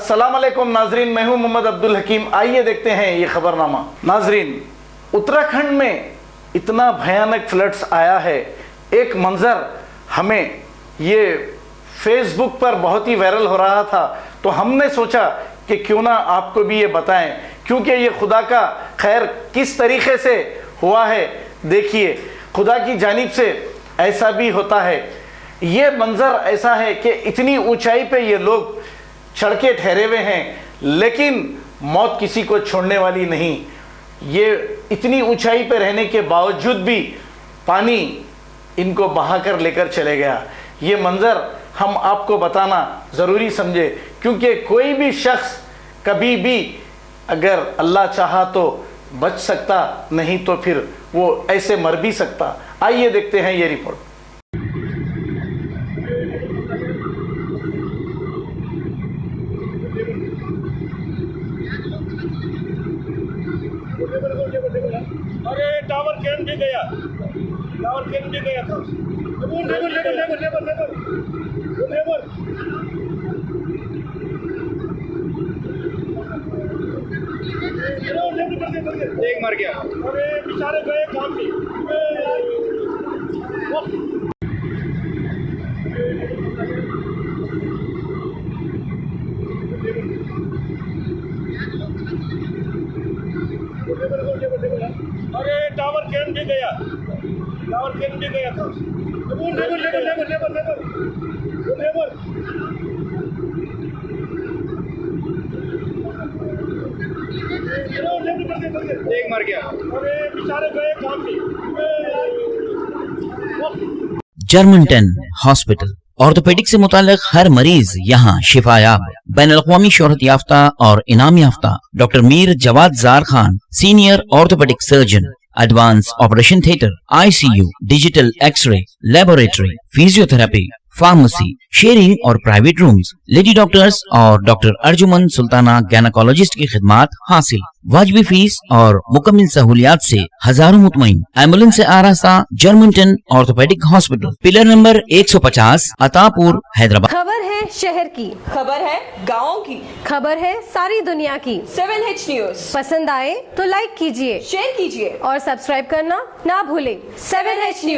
अस्सलाम वालेकुम नाजरीन, मैं हूं मोहम्मद अब्दुल हकीम। आइए देखते हैं ये खबरनामा। नाजरीन, उत्तराखंड में इतना भयानक फ्लड्स आया है, एक मंजर हमें ये फेसबुक पर बहुत ही वायरल हो रहा था, तो हमने सोचा कि क्यों ना आपको भी ये बताएं, क्योंकि ये खुदा का खैर किस तरीके से हुआ है। देखिए, खुदा की जानिब से ऐसा भी होता है। ये मंजर ऐसा है कि इतनी ऊंचाई पे ये लोग चढ़ के ठहरे हुए हैं, लेकिन मौत किसी को छोड़ने वाली नहीं। ये इतनी ऊंचाई पे रहने के बावजूद भी पानी इनको बहा कर लेकर चले गया। ये मंजर हम आपको बताना ज़रूरी समझे, क्योंकि कोई भी शख्स कभी भी अगर अल्लाह चाहा तो बच सकता, नहीं तो फिर वो ऐसे मर भी सकता। आइए देखते हैं ये रिपोर्ट। अरे टावर कैन भी गया, टावर कैन भी गया था। वो labour labour labour labour labour वो लेबर एक मर गया। अरे बेचारे गए काम भी। अरे टावर कैन भी गया, टावर कैन भी गया था। वो labour labour labour labour labour वो लेबर एक मर गया। अरे बेचारे गए काम भी। जर्मनटन हॉस्पिटल ऑर्थोपेडिक से मुताल्लिक हर मरीज यहाँ शिफायाब। बैनुल-अक़वामी शोहरत याफ्ता और इनाम याफ्ता doctor Mir Jawad Jar Khan, senior orthopaedic surgeon, advance operation theatre, ICU, digital x ray, laboratory, physiotherapy, pharmacy, sharing और प्राइवेट रूम्स, लेडी डॉक्टर्स और डॉक्टर अर्जुमन सुल्ताना गैनकोलॉजिस्ट की खिदमात हासिल। वाजिबी फीस और मुकम्मल सहूलियात से हजारों मुतमईन। एम्बुलेंस से आरास्ता Germanten orthopaedic hospital, pillar number 150, Attapur, Hyderabad. खबर है शहर की, खबर है गाँव की, खबर है सारी दुनिया की। 7H न्यूज पसंद आए तो लाइक कीजिए, शेयर कीजिए और सब्सक्राइब करना ना भूलें। 7H news.